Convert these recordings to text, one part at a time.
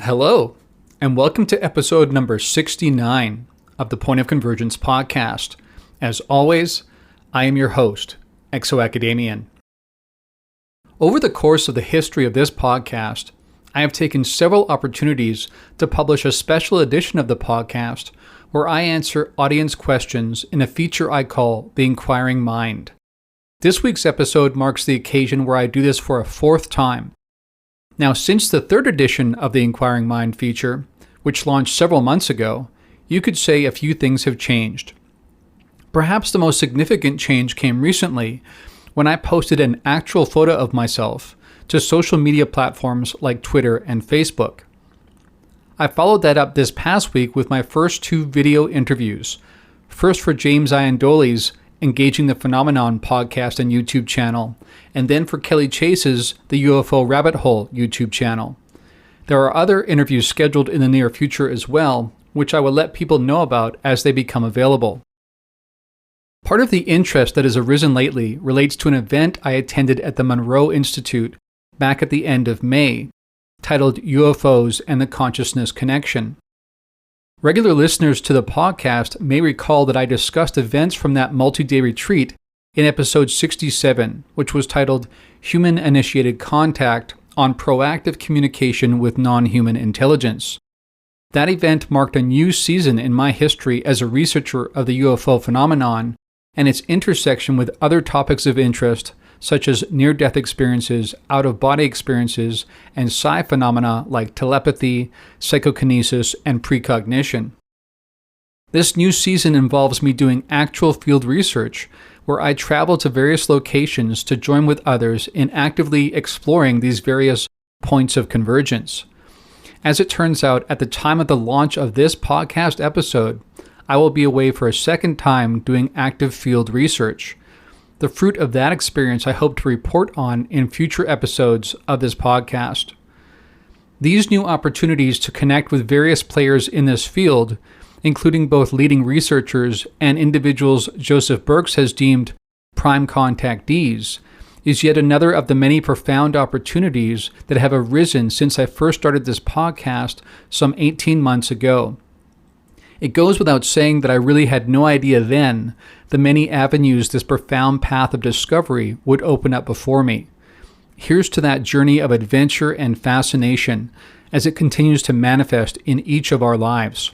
Hello, and welcome to episode number 69 of the Point of Convergence podcast. As always, I am your host, ExoAcademian. Over the course of the history of this podcast, I have taken several opportunities to publish a special edition of the podcast where I answer audience questions in a feature I call the Inquiring Mind. This week's episode marks the occasion where I do this for a fourth time. Now, since the third edition of the Inquiring Mind feature, which launched several months ago, you could say a few things have changed. Perhaps the most significant change came recently when I posted an actual photo of myself to social media platforms like Twitter and Facebook. I followed that up this past week with my first two video interviews, first for James Iandoli's Engaging the Phenomenon podcast and YouTube channel, and then for Kelly Chase's The UFO Rabbit Hole YouTube channel. There are other interviews scheduled in the near future as well, which I will let people know about as they become available. Part of the interest that has arisen lately relates to an event I attended at the Monroe Institute back at the end of May, titled UFOs and the Consciousness Connection. Regular listeners to the podcast may recall that I discussed events from that multi-day retreat in episode 67, which was titled Human-Initiated Contact on Proactive Communication with Non-Human Intelligence. That event marked a new season in my history as a researcher of the UFO phenomenon and its intersection with other topics of interest such as near-death experiences, out-of-body experiences, and psi phenomena like telepathy, psychokinesis, and precognition. This new season involves me doing actual field research, where I travel to various locations to join with others in actively exploring these various points of convergence. As it turns out, at the time of the launch of this podcast episode, I will be away for a second time doing active field research. The fruit of that experience I hope to report on in future episodes of this podcast. These new opportunities to connect with various players in this field, including both leading researchers and individuals Joseph Birx has deemed prime contactees, is yet another of the many profound opportunities that have arisen since I first started this podcast some 18 months ago. It goes without saying that I really had no idea then the many avenues this profound path of discovery would open up before me. Here's to that journey of adventure and fascination as it continues to manifest in each of our lives.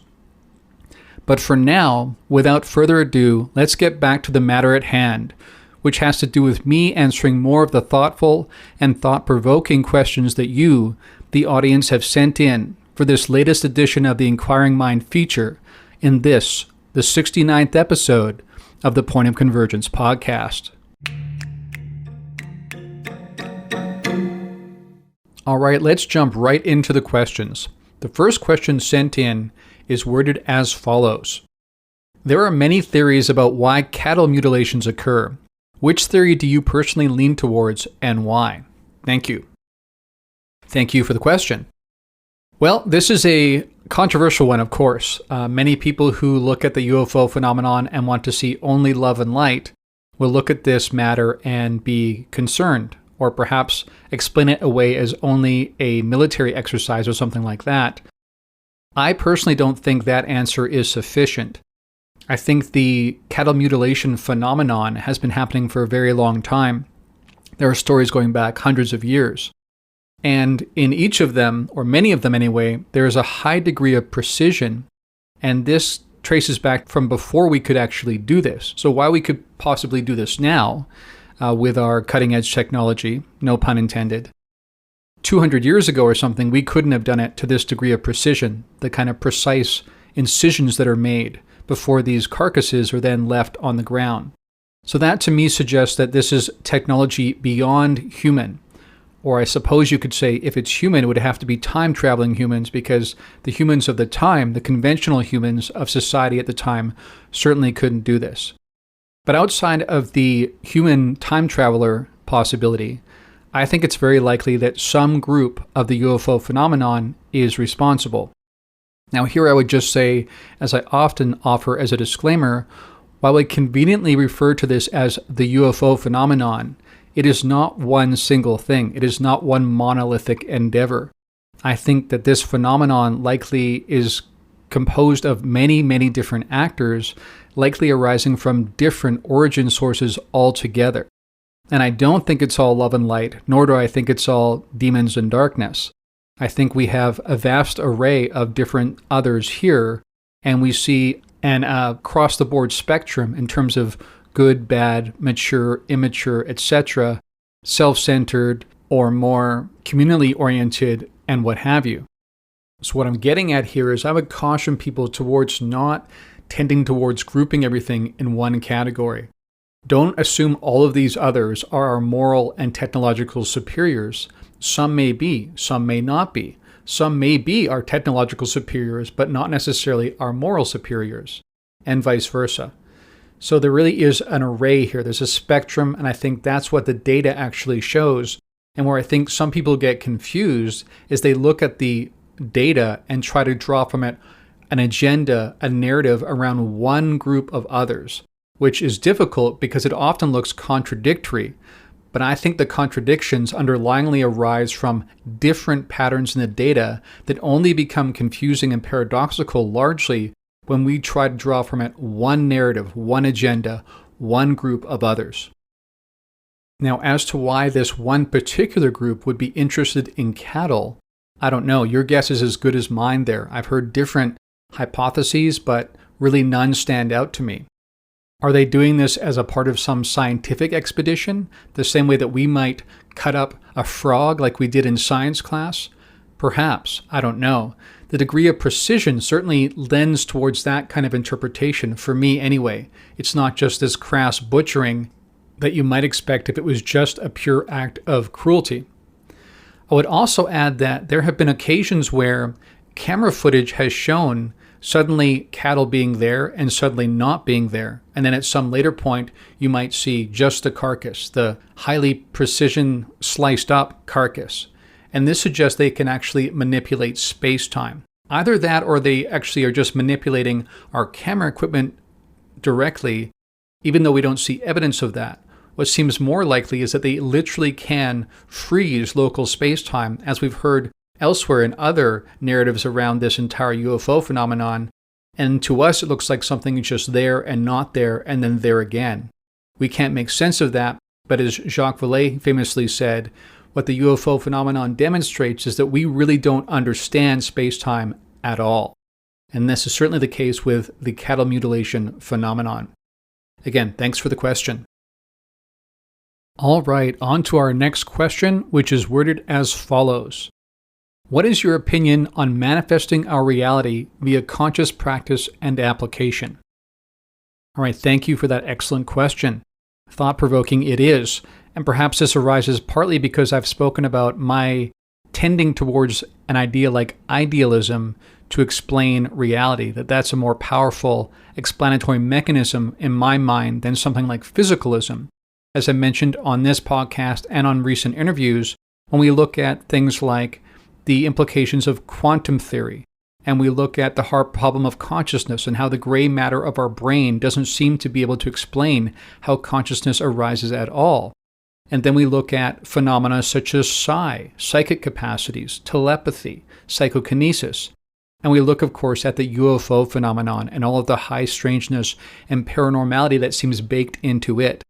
But for now, without further ado, let's get back to the matter at hand, which has to do with me answering more of the thoughtful and thought-provoking questions that you, the audience, have sent in for this latest edition of the Inquiring Mind feature in this, the 69th episode of the Point of Convergence podcast. All right, let's jump right into the questions. The first question sent in is worded as follows. There are many theories about why cattle mutilations occur. Which theory do you personally lean towards and why? Thank you. Thank you for the question. Well, this is a controversial one, of course. Many people who look at the UFO phenomenon and want to see only love and light will look at this matter and be concerned, or perhaps explain it away as only a military exercise or something like that. I personally don't think that answer is sufficient. I think the cattle mutilation phenomenon has been happening for a very long time. There are stories going back hundreds of years. And in each of them, or many of them anyway, there is a high degree of precision, and this traces back from before we could actually do this. So why we could possibly do this now with our cutting-edge technology, no pun intended. 200 years ago or something, we couldn't have done it to this degree of precision, the kind of precise incisions that are made before these carcasses are then left on the ground. So that to me suggests that this is technology beyond human. Or I suppose you could say if it's human, it would have to be time-traveling humans, because the humans of the time, the conventional humans of society at the time, certainly couldn't do this. But outside of the human time traveler possibility, I think it's very likely that some group of the UFO phenomenon is responsible. Now here I would just say, as I often offer as a disclaimer, while we conveniently refer to this as the UFO phenomenon, it is not one single thing. It is not one monolithic endeavor. I think that this phenomenon likely is composed of many, many different actors, likely arising from different origin sources altogether. And I don't think it's all love and light, nor do I think it's all demons and darkness. I think we have a vast array of different others here, and we see an across-the-board spectrum in terms of good, bad, mature, immature, etc., self-centered, or more communally oriented, and what have you. So what I'm getting at here is I would caution people towards not tending towards grouping everything in one category. Don't assume all of these others are our moral and technological superiors. Some may be, some may not be. Some may be our technological superiors, but not necessarily our moral superiors, and vice versa. So there really is an array here. There's a spectrum, and I think that's what the data actually shows. And where I think some people get confused is they look at the data and try to draw from it an agenda, a narrative around one group of others, which is difficult because it often looks contradictory. But I think the contradictions underlyingly arise from different patterns in the data that only become confusing and paradoxical largely when we try to draw from it one narrative, one agenda, one group of others. Now, as to why this one particular group would be interested in cattle, I don't know. Your guess is as good as mine there. I've heard different hypotheses, but really none stand out to me. Are they doing this as a part of some scientific expedition, the same way that we might cut up a frog like we did in science class? Perhaps. I don't know. The degree of precision certainly lends towards that kind of interpretation, for me anyway. It's not just this crass butchering that you might expect if it was just a pure act of cruelty. I would also add that there have been occasions where camera footage has shown suddenly cattle being there and suddenly not being there. And then at some later point, you might see just the carcass, the highly precision sliced up carcass. And this suggests they can actually manipulate space-time. Either that or they actually are just manipulating our camera equipment directly, even though we don't see evidence of that. What seems more likely is that they literally can freeze local space-time, as we've heard elsewhere in other narratives around this entire UFO phenomenon. And to us, it looks like something is just there and not there and then there again. We can't make sense of that, but as Jacques Vallée famously said, what the UFO phenomenon demonstrates is that we really don't understand space-time at all. And this is certainly the case with the cattle mutilation phenomenon. Again, thanks for the question. All right, on to our next question, which is worded as follows. What is your opinion on manifesting our reality via conscious practice and application? All right, thank you for that excellent question. Thought-provoking it is, and perhaps this arises partly because I've spoken about my tending towards an idea like idealism to explain reality, that's a more powerful explanatory mechanism in my mind than something like physicalism. As I mentioned on this podcast and on recent interviews, when we look at things like the implications of quantum theory, and we look at the hard problem of consciousness and how the gray matter of our brain doesn't seem to be able to explain how consciousness arises at all. And then we look at phenomena such as psychic capacities, telepathy, psychokinesis. And we look, of course, at the UFO phenomenon and all of the high strangeness and paranormality that seems baked into it.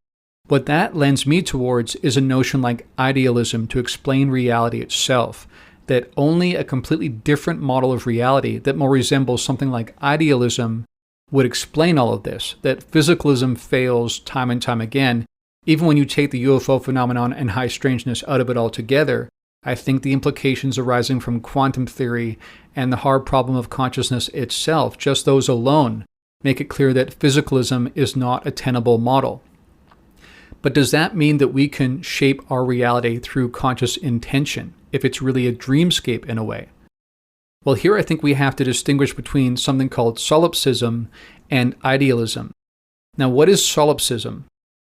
What that lends me towards is a notion like idealism to explain reality itself, that only a completely different model of reality that more resembles something like idealism would explain all of this, that physicalism fails time and time again. Even when you take the UFO phenomenon and high strangeness out of it altogether, I think the implications arising from quantum theory and the hard problem of consciousness itself, just those alone, make it clear that physicalism is not a tenable model. But does that mean that we can shape our reality through conscious intention, if it's really a dreamscape in a way? Well, here I think we have to distinguish between something called solipsism and idealism. Now, what is solipsism?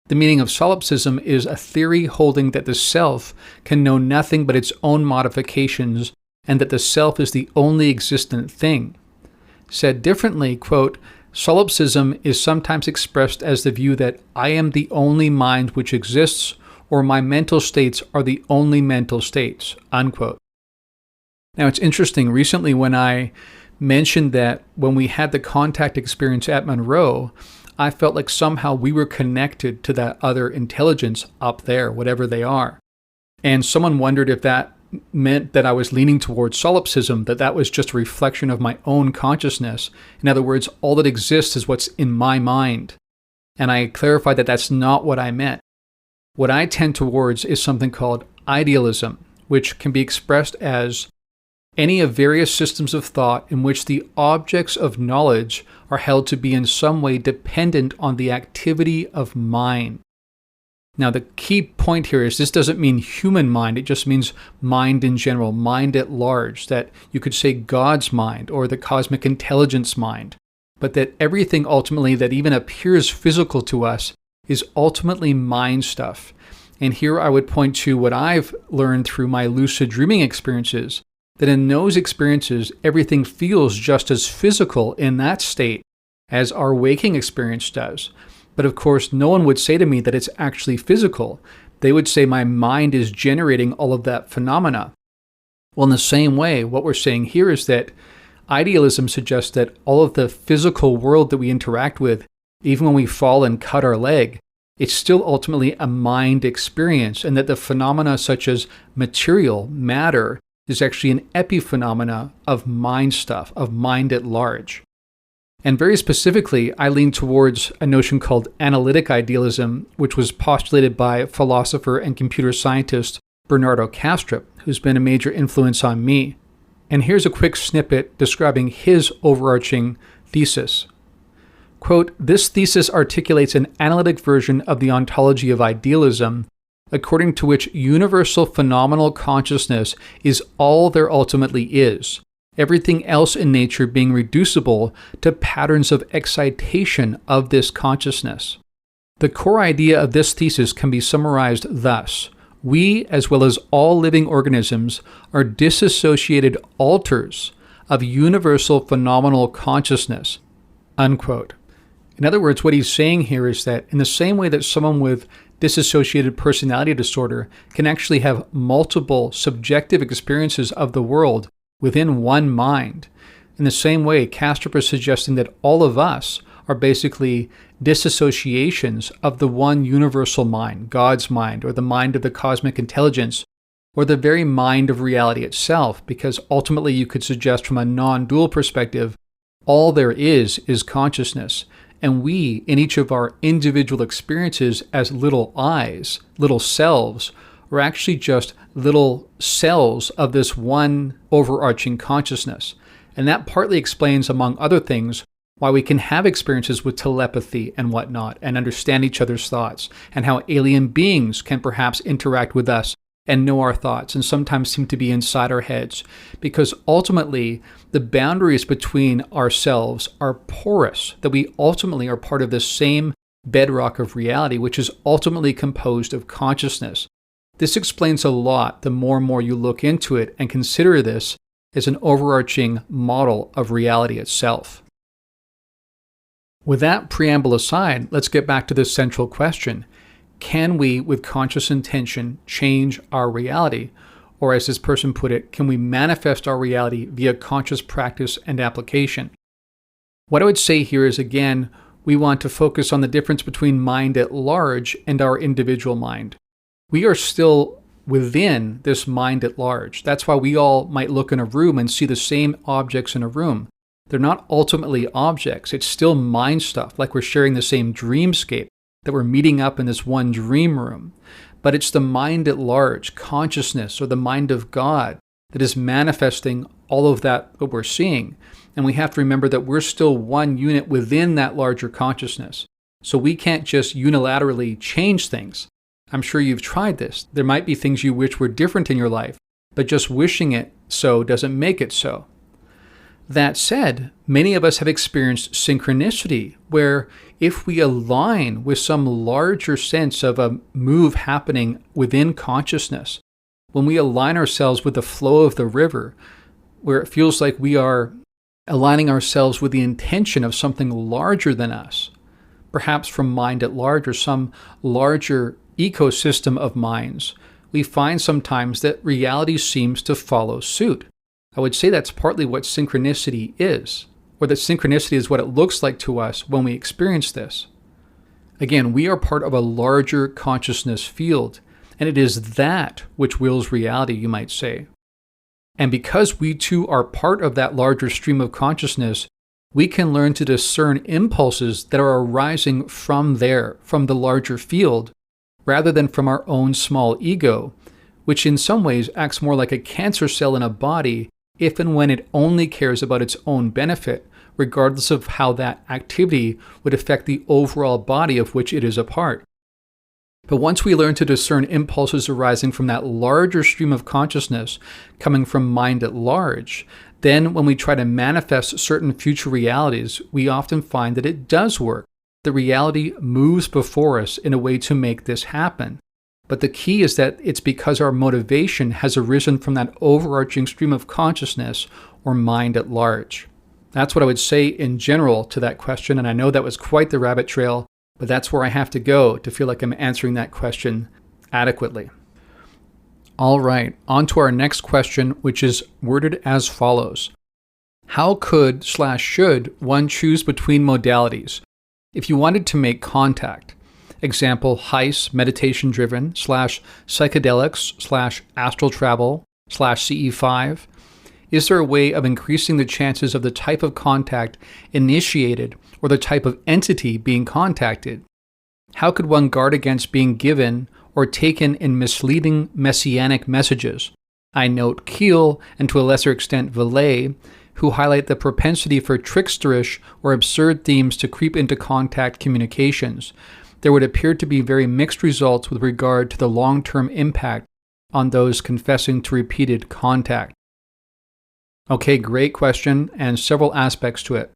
The meaning of solipsism is a theory holding that the self can know nothing but its own modifications and that the self is the only existent thing. Said differently, quote, solipsism is sometimes expressed as the view that I am the only mind which exists, or my mental states are the only mental states, unquote. Now, it's interesting. Recently, when I mentioned that when we had the contact experience at Monroe, I felt like somehow we were connected to that other intelligence up there, whatever they are. And someone wondered if that meant that I was leaning towards solipsism, that was just a reflection of my own consciousness. In other words, all that exists is what's in my mind. And I clarified that that's not what I meant. What I tend towards is something called idealism, which can be expressed as any of various systems of thought in which the objects of knowledge are held to be in some way dependent on the activity of mind. Now, the key point here is this doesn't mean human mind. It just means mind in general, mind at large, that you could say God's mind or the cosmic intelligence mind, but that everything ultimately that even appears physical to us is ultimately mind stuff. And here I would point to what I've learned through my lucid dreaming experiences, that in those experiences, everything feels just as physical in that state as our waking experience does. But of course, no one would say to me that it's actually physical. They would say my mind is generating all of that phenomena. Well, in the same way, what we're saying here is that idealism suggests that all of the physical world that we interact with, even when we fall and cut our leg, it's still ultimately a mind experience, and that the phenomena such as material, matter, is actually an epiphenomena of mind stuff, of mind at large. And very specifically, I lean towards a notion called Analytic Idealism, which was postulated by philosopher and computer scientist Bernardo Kastrup, who's been a major influence on me. And here's a quick snippet describing his overarching thesis. Quote, "This thesis articulates an analytic version of the ontology of idealism, according to which universal phenomenal consciousness is all there ultimately is, everything else in nature being reducible to patterns of excitation of this consciousness. The core idea of this thesis can be summarized thus: we, as well as all living organisms, are disassociated alters of universal phenomenal consciousness." Unquote. In other words, what he's saying here is that in the same way that someone with dissociated personality disorder can actually have multiple subjective experiences of the world within one mind, in the same way, Kastrup is suggesting that all of us are basically disassociations of the one universal mind, God's mind, or the mind of the cosmic intelligence, or the very mind of reality itself, because ultimately you could suggest from a non-dual perspective, all there is consciousness. And we, in each of our individual experiences as little I's, little selves, are actually just little cells of this one overarching consciousness. And that partly explains, among other things, why we can have experiences with telepathy and whatnot, and understand each other's thoughts, and how alien beings can perhaps interact with us and know our thoughts, and sometimes seem to be inside our heads, because ultimately the boundaries between ourselves are porous, that we ultimately are part of the same bedrock of reality, which is ultimately composed of consciousness. This explains a lot the more and more you look into it and consider this as an overarching model of reality itself. With that preamble aside, let's get back to this central question. Can we, with conscious intention, change our reality? Or as this person put it, can we manifest our reality via conscious practice and application? What I would say here is, again, we want to focus on the difference between mind at large and our individual mind. We are still within this mind at large. That's why we all might look in a room and see the same objects in a room. They're not ultimately objects. It's still mind stuff, like we're sharing the same dreamscape, that we're meeting up in this one dream room. But it's the mind at large, consciousness, or the mind of God, that is manifesting all of that what we're seeing. And we have to remember that we're still one unit within that larger consciousness. So we can't just unilaterally change things. I'm sure you've tried this. There might be things you wish were different in your life, but just wishing it so doesn't make it so. That said, many of us have experienced synchronicity, where if we align with some larger sense of a move happening within consciousness, when we align ourselves with the flow of the river, where it feels like we are aligning ourselves with the intention of something larger than us, perhaps from mind at large or some larger ecosystem of minds, we find sometimes that reality seems to follow suit. I would say that's partly what synchronicity is, or that synchronicity is what it looks like to us when we experience this. Again, we are part of a larger consciousness field, and it is that which wills reality, you might say. And because we too are part of that larger stream of consciousness, we can learn to discern impulses that are arising from there, from the larger field, rather than from our own small ego, which in some ways acts more like a cancer cell in a body if and when it only cares about its own benefit, regardless of how that activity would affect the overall body of which it is a part. But once we learn to discern impulses arising from that larger stream of consciousness coming from mind at large, then when we try to manifest certain future realities, we often find that it does work. The reality moves before us in a way to make this happen. But the key is that it's because our motivation has arisen from that overarching stream of consciousness or mind at large. That's what I would say in general to that question, and I know that was quite the rabbit trail, but that's where I have to go to feel like I'm answering that question adequately. All right, on to our next question, which is worded as follows. How could/should one choose between modalities if you wanted to make contact? Example, heis, meditation-driven, /psychedelics, /astral travel, /CE5. Is there a way of increasing the chances of the type of contact initiated or the type of entity being contacted? How could one guard against being given or taken in misleading messianic messages? I note Keel, and to a lesser extent Vallée, who highlight the propensity for tricksterish or absurd themes to creep into contact communications. There would appear to be very mixed results with regard to the long-term impact on those confessing to repeated contact. Okay, great question, and several aspects to it.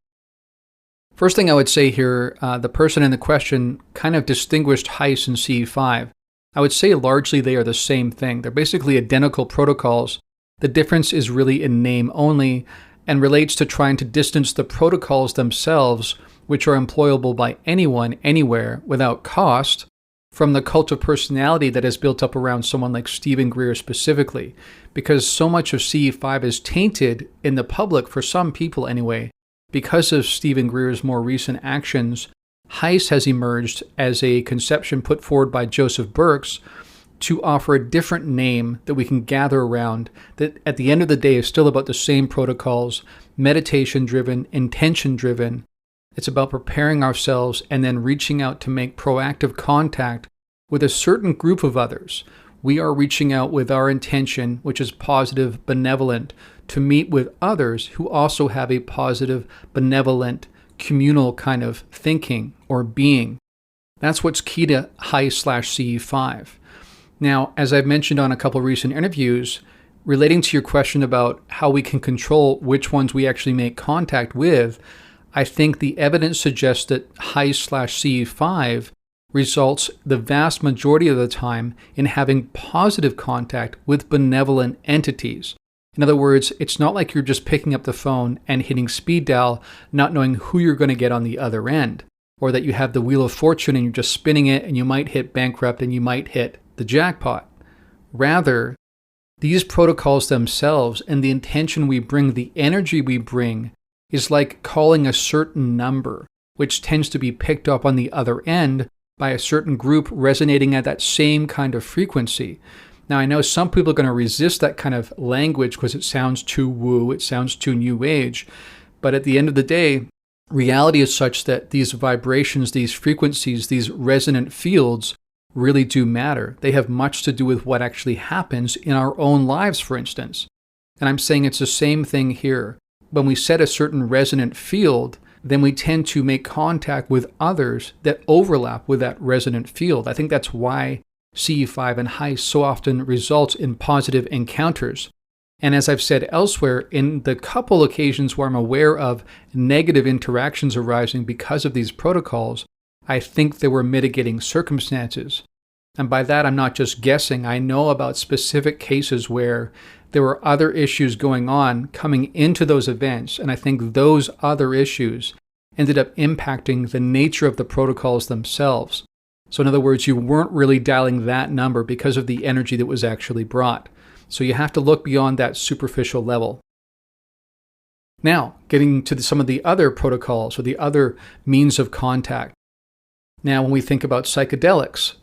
First thing I would say here, the person in the question kind of distinguished heis and CE5. I would say largely they are the same thing. They're basically identical protocols. The difference is really in name only and relates to trying to distance the protocols themselves, which are employable by anyone, anywhere, without cost, from the cult of personality that is built up around someone like Stephen Greer specifically, because so much of CE5 is tainted in the public, for some people anyway, because of Stephen Greer's more recent actions. Heis has emerged as a conception put forward by Joseph Burks to offer a different name that we can gather around, that at the end of the day is still about the same protocols, meditation-driven, intention-driven. It's about preparing ourselves and then reaching out to make proactive contact with a certain group of others. We are reaching out with our intention, which is positive, benevolent, to meet with others who also have a positive, benevolent, communal kind of thinking or being. That's what's key to heis/CE5. Now, as I've mentioned on a couple of recent interviews, relating to your question about how we can control which ones we actually make contact with, I think the evidence suggests that heis/CE5 results the vast majority of the time in having positive contact with benevolent entities. In other words, it's not like you're just picking up the phone and hitting speed dial, not knowing who you're going to get on the other end, or that you have the Wheel of Fortune and you're just spinning it and you might hit bankrupt and you might hit the jackpot. Rather, these protocols themselves and the intention we bring, the energy we bring, is like calling a certain number, which tends to be picked up on the other end by a certain group resonating at that same kind of frequency. Now, I know some people are going to resist that kind of language because it sounds too woo, it sounds too new age, but at the end of the day, reality is such that these vibrations, these frequencies, these resonant fields really do matter. They have much to do with what actually happens in our own lives, for instance. And I'm saying it's the same thing here. When we set a certain resonant field, then we tend to make contact with others that overlap with that resonant field. I think that's why CE5 and heis so often results in positive encounters. And as I've said elsewhere, in the couple occasions where I'm aware of negative interactions arising because of these protocols, I think there were mitigating circumstances. And by that, I'm not just guessing. I know about specific cases where there were other issues going on coming into those events, and I think those other issues ended up impacting the nature of the protocols themselves. So in other words, you weren't really dialing that number because of the energy that was actually brought. So you have to look beyond that superficial level. Now, getting to some of the other protocols or the other means of contact. Now, when we think about psychedelics,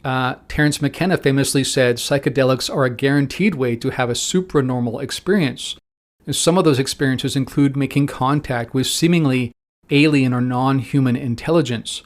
Terence McKenna famously said psychedelics are a guaranteed way to have a supranormal experience. And some of those experiences include making contact with seemingly alien or non-human intelligence.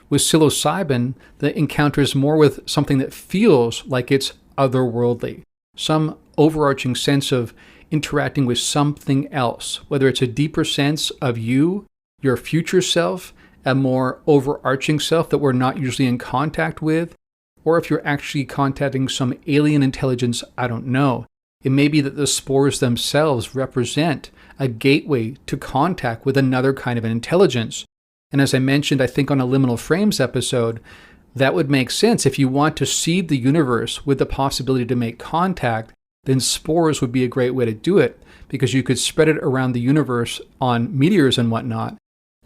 With psilocybin, the encounter is more with something that feels like it's otherworldly, some overarching sense of interacting with something else, whether it's a deeper sense of you, your future self, a more overarching self that we're not usually in contact with, or if you're actually contacting some alien intelligence, I don't know. It may be that the spores themselves represent a gateway to contact with another kind of an intelligence. And as I mentioned, I think on a Liminal Frames episode, that would make sense. If you want to seed the universe with the possibility to make contact, then spores would be a great way to do it, because you could spread it around the universe on meteors and whatnot.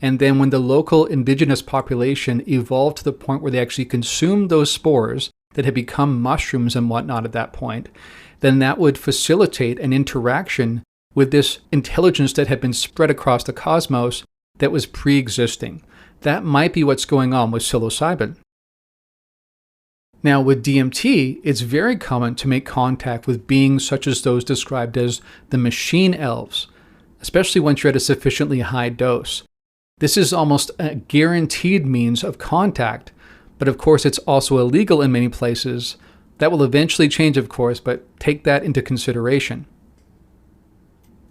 And then when the local indigenous population evolved to the point where they actually consumed those spores that had become mushrooms and whatnot at that point, then that would facilitate an interaction with this intelligence that had been spread across the cosmos that was pre-existing. That might be what's going on with psilocybin. Now, with DMT, it's very common to make contact with beings such as those described as the machine elves, especially once you're at a sufficiently high dose. This is almost a guaranteed means of contact, but of course it's also illegal in many places. That will eventually change, of course, but take that into consideration.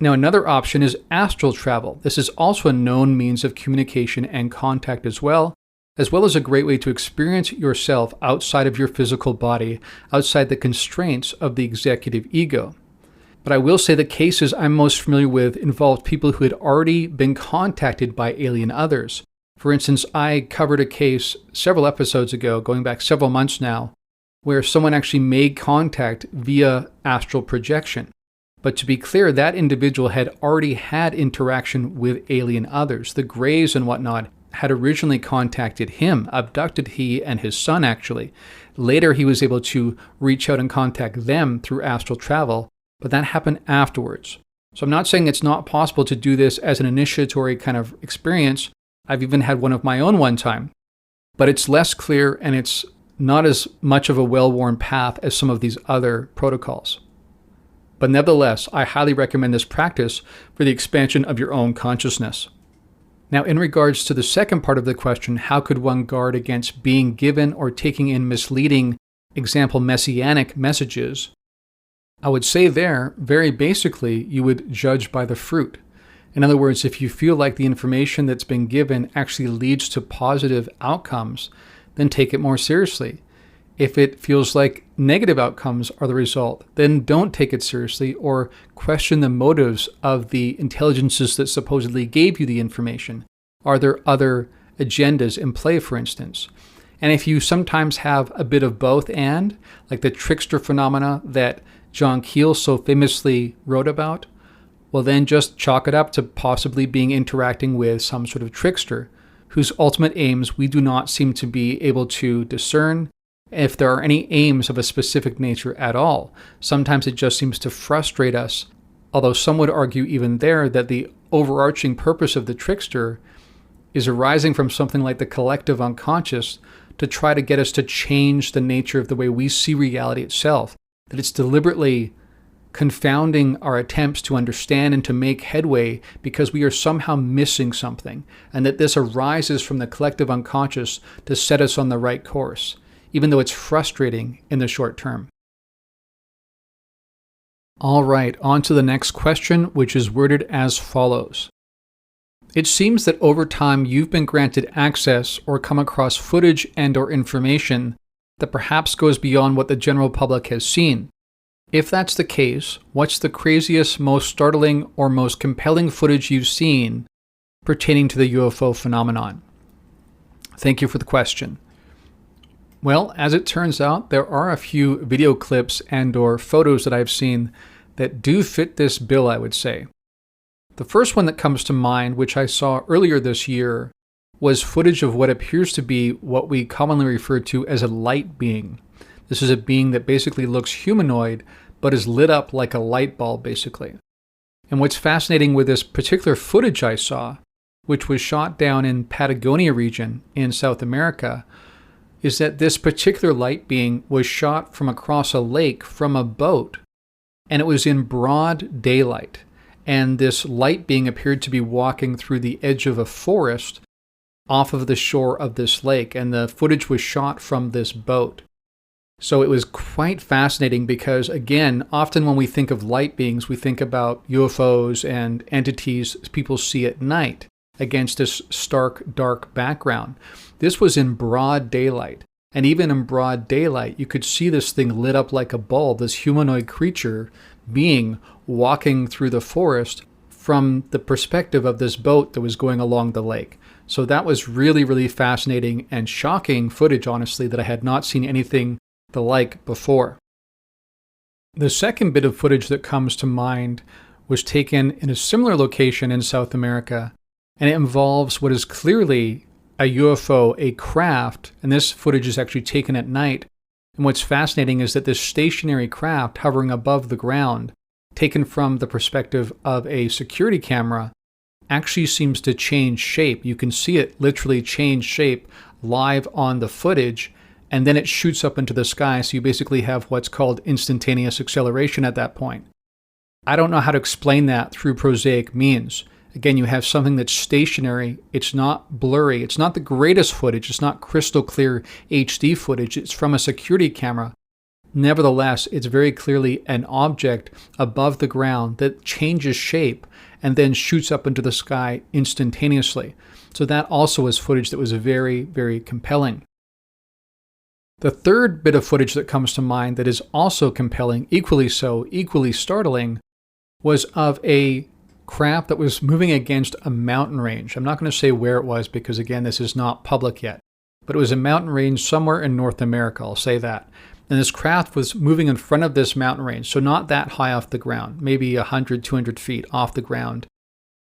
Now, another option is astral travel. This is also a known means of communication and contact as well as a great way to experience yourself outside of your physical body, outside the constraints of the executive ego. But I will say the cases I'm most familiar with involved people who had already been contacted by alien others. For instance, I covered a case several episodes ago, going back several months now, where someone actually made contact via astral projection. But to be clear, that individual had already had interaction with alien others. The Greys and whatnot had originally contacted him, abducted he and his son actually. Later he was able to reach out and contact them through astral travel, but that happened afterwards. So I'm not saying it's not possible to do this as an initiatory kind of experience. I've even had one of my own one time. But it's less clear and it's not as much of a well-worn path as some of these other protocols. But nevertheless, I highly recommend this practice for the expansion of your own consciousness. Now, in regards to the second part of the question, how could one guard against being given or taking in misleading, example, messianic messages? I would say there, very basically, you would judge by the fruit. In other words, if you feel like the information that's been given actually leads to positive outcomes, then take it more seriously. If it feels like negative outcomes are the result, then don't take it seriously or question the motives of the intelligences that supposedly gave you the information. Are there other agendas in play, for instance? And if you sometimes have a bit of both and, like the trickster phenomena that John Keel so famously wrote about, well then just chalk it up to possibly being interacting with some sort of trickster whose ultimate aims we do not seem to be able to discern, if there are any aims of a specific nature at all. Sometimes it just seems to frustrate us, although some would argue even there that the overarching purpose of the trickster is arising from something like the collective unconscious to try to get us to change the nature of the way we see reality itself, that it's deliberately confounding our attempts to understand and to make headway because we are somehow missing something, and that this arises from the collective unconscious to set us on the right course, even though it's frustrating in the short term. All right, on to the next question, which is worded as follows. It seems that over time you've been granted access or come across footage and/or information that perhaps goes beyond what the general public has seen. If that's the case, what's the craziest, most startling, or most compelling footage you've seen pertaining to the UFO phenomenon? Thank you for the question. Well, as it turns out, there are a few video clips and/or photos that I've seen that do fit this bill, I would say. The first one that comes to mind, which I saw earlier this year, was footage of what appears to be what we commonly refer to as a light being. This is a being that basically looks humanoid, but is lit up like a light bulb, basically. And what's fascinating with this particular footage I saw, which was shot down in Patagonia region in South America, is that this particular light being was shot from across a lake from a boat, and it was in broad daylight. And this light being appeared to be walking through the edge of a forest off of the shore of this lake, and the footage was shot from this boat. So it was quite fascinating because, again, often when we think of light beings, we think about UFOs and entities people see at night against this stark, dark background. This was in broad daylight. And even in broad daylight, you could see this thing lit up like a bulb, this humanoid creature being walking through the forest from the perspective of this boat that was going along the lake. So that was really, really fascinating and shocking footage, honestly, that I had not seen anything the like before. The second bit of footage that comes to mind was taken in a similar location in South America, and it involves what is clearly a UFO, a craft, and this footage is actually taken at night. And what's fascinating is that this stationary craft hovering above the ground, taken from the perspective of a security camera, actually seems to change shape. You can see it literally change shape live on the footage, and then it shoots up into the sky, so you basically have what's called instantaneous acceleration at that point. I don't know how to explain that through prosaic means. Again, you have something that's stationary, it's not blurry, it's not the greatest footage, it's not crystal clear HD footage, it's from a security camera. Nevertheless, it's very clearly an object above the ground that changes shape and then shoots up into the sky instantaneously. So that also was footage that was very, very compelling. The third bit of footage that comes to mind that is also compelling, equally so, equally startling, was of a craft that was moving against a mountain range. I'm not going to say where it was because, again, this is not public yet. But it was a mountain range somewhere in North America, I'll say that. And this craft was moving in front of this mountain range, so not that high off the ground, maybe 100, 200 feet off the ground,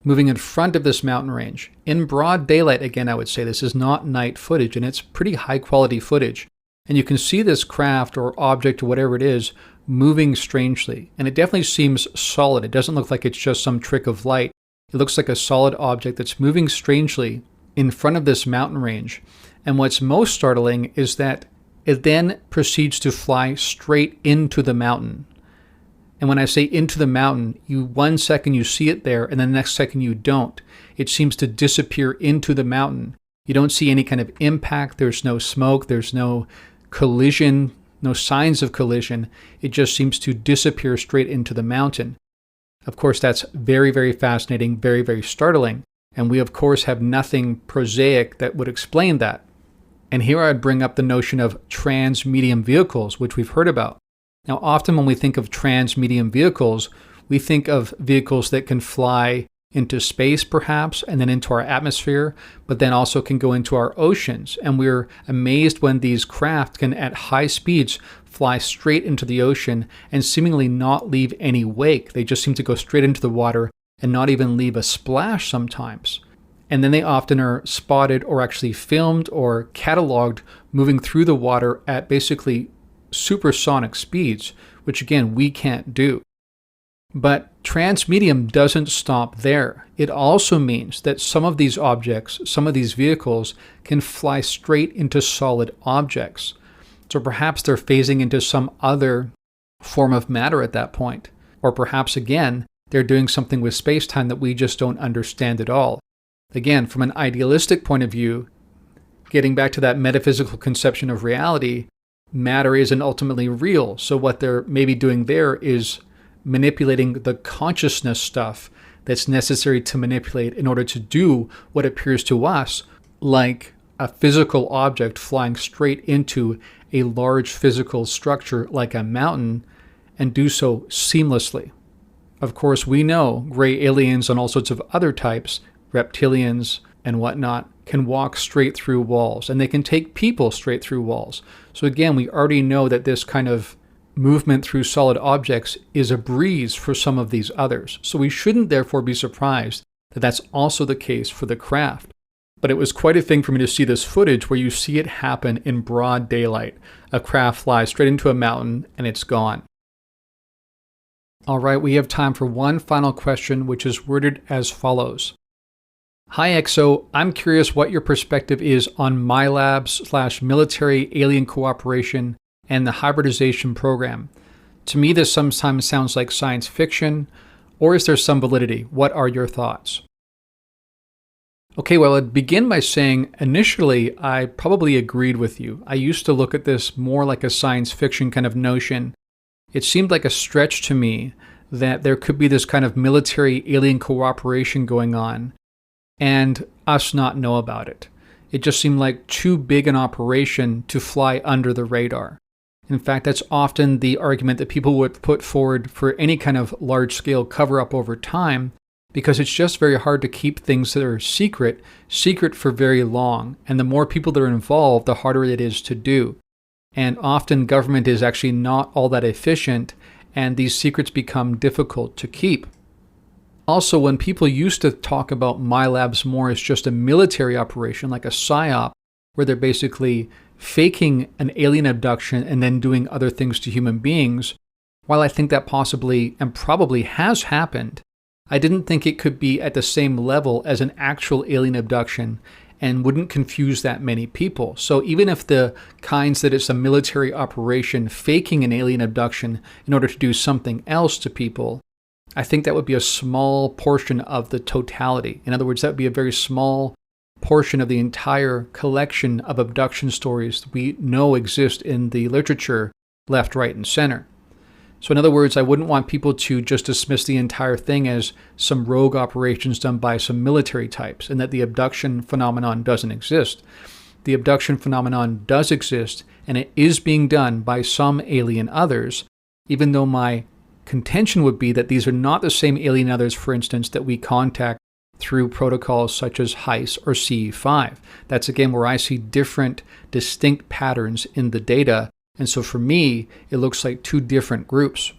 moving in front of this mountain range. In broad daylight, again, I would say this is not night footage, and it's pretty high quality footage. And you can see this craft or object or whatever it is moving strangely. And it definitely seems solid. It doesn't look like it's just some trick of light. It looks like a solid object that's moving strangely in front of this mountain range. And what's most startling is that it then proceeds to fly straight into the mountain. And when I say into the mountain, 1 second you see it there, and then the next second you don't. It seems to disappear into the mountain. You don't see any kind of impact. There's no smoke. There's no collision, no signs of collision. It just seems to disappear straight into the mountain. Of course, that's very, very fascinating, very, very startling. And we, of course, have nothing prosaic that would explain that. And here I'd bring up the notion of trans-medium vehicles, which we've heard about. Now, often when we think of trans-medium vehicles, we think of vehicles that can fly into space, perhaps, and then into our atmosphere, but then also can go into our oceans. And we're amazed when these craft can, at high speeds, fly straight into the ocean and seemingly not leave any wake. They just seem to go straight into the water and not even leave a splash sometimes. And then they often are spotted or actually filmed or cataloged moving through the water at basically supersonic speeds, which again, we can't do. But transmedium doesn't stop there. It also means that some of these objects, some of these vehicles can fly straight into solid objects. So perhaps they're phasing into some other form of matter at that point. Or perhaps again, they're doing something with space-time that we just don't understand at all. Again, from an idealistic point of view, getting back to that metaphysical conception of reality, matter isn't ultimately real. So what they're maybe doing there is manipulating the consciousness stuff that's necessary to manipulate in order to do what appears to us like a physical object flying straight into a large physical structure like a mountain and do so seamlessly. Of course, we know gray aliens and all sorts of other types, reptilians and whatnot, can walk straight through walls, and they can take people straight through walls. So again, we already know that this kind of movement through solid objects is a breeze for some of these others. So we shouldn't therefore be surprised that that's also the case for the craft. But it was quite a thing for me to see this footage where you see it happen in broad daylight. A craft flies straight into a mountain and it's gone. All right, we have time for one final question, which is worded as follows. Hi, EXO. I'm curious what your perspective is on MyLabs/military alien cooperation and the hybridization program. To me, this sometimes sounds like science fiction, or is there some validity? What are your thoughts? Okay, well, I'd begin by saying initially I probably agreed with you. I used to look at this more like a science fiction kind of notion. It seemed like a stretch to me that there could be this kind of military alien cooperation going on and us not know about it. It just seemed like too big an operation to fly under the radar. In fact, that's often the argument that people would put forward for any kind of large-scale cover-up over time, because it's just very hard to keep things that are secret for very long. And the more people that are involved, the harder it is to do. And often government is actually not all that efficient, and these secrets become difficult to keep. Also, when people used to talk about MyLabs more as just a military operation, like a PSYOP, where they're basically faking an alien abduction and then doing other things to human beings, while I think that possibly and probably has happened, I didn't think it could be at the same level as an actual alien abduction and wouldn't confuse that many people. So even if the kinds that it's a military operation faking an alien abduction in order to do something else to people, I think that would be a small portion of the totality. In other words, that would be a very small portion of the entire collection of abduction stories that we know exist in the literature, left, right, and center. So in other words, I wouldn't want people to just dismiss the entire thing as some rogue operations done by some military types and that the abduction phenomenon doesn't exist. The abduction phenomenon does exist, and it is being done by some alien others, even though my contention would be that these are not the same alien others, for instance, that we contact through protocols such as HEIS or CE5. That's again where I see different, distinct patterns in the data. And so for me, it looks like two different groups.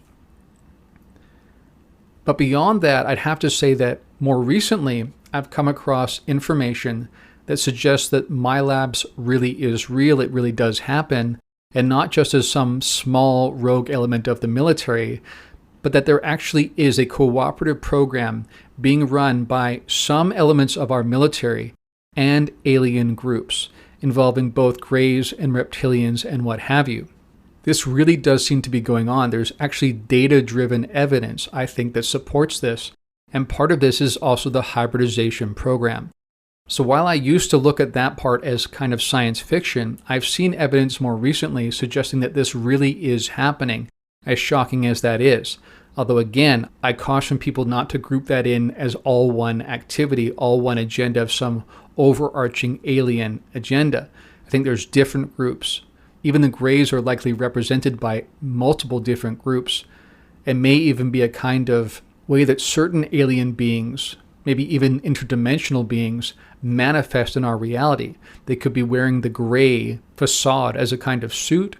But beyond that, I'd have to say that more recently, I've come across information that suggests that MyLabs really is real. It really does happen. And not just as some small rogue element of the military, but that there actually is a cooperative program being run by some elements of our military and alien groups, involving both greys and reptilians and what have you. This really does seem to be going on. There's actually data-driven evidence, I think, that supports this. And part of this is also the hybridization program. So while I used to look at that part as kind of science fiction, I've seen evidence more recently suggesting that this really is happening, as shocking as that is. Although again, I caution people not to group that in as all one activity, all one agenda of some overarching alien agenda. I think there's different groups. Even the Greys are likely represented by multiple different groups, and may even be a kind of way that certain alien beings, maybe even interdimensional beings, manifest in our reality. They could be wearing the gray facade as a kind of suit,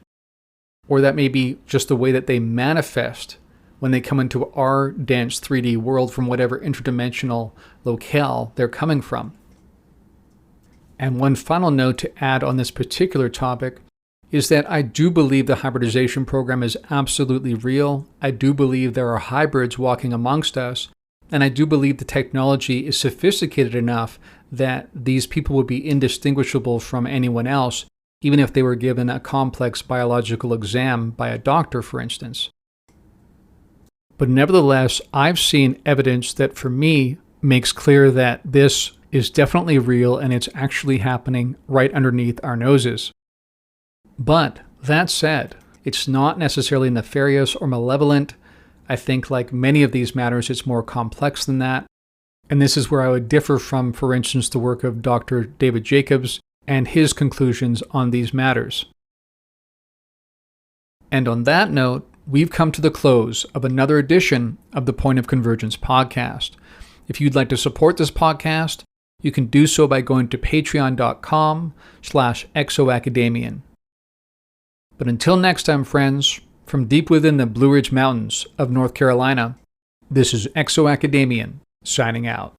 or that may be just the way that they manifest when they come into our dense 3D world from whatever interdimensional locale they're coming from. And one final note to add on this particular topic is that I do believe the hybridization program is absolutely real. I do believe there are hybrids walking amongst us, and I do believe the technology is sophisticated enough that these people would be indistinguishable from anyone else, even if they were given a complex biological exam by a doctor, for instance. But nevertheless, I've seen evidence that for me makes clear that this is definitely real and it's actually happening right underneath our noses. But that said, it's not necessarily nefarious or malevolent. I think like many of these matters, it's more complex than that. And this is where I would differ from, for instance, the work of Dr. David Jacobs and his conclusions on these matters. And on that note, we've come to the close of another edition of the Point of Convergence podcast. If you'd like to support this podcast, you can do so by going to patreon.com/ExoAcademian. But until next time, friends, from deep within the Blue Ridge Mountains of North Carolina, this is ExoAcademian signing out.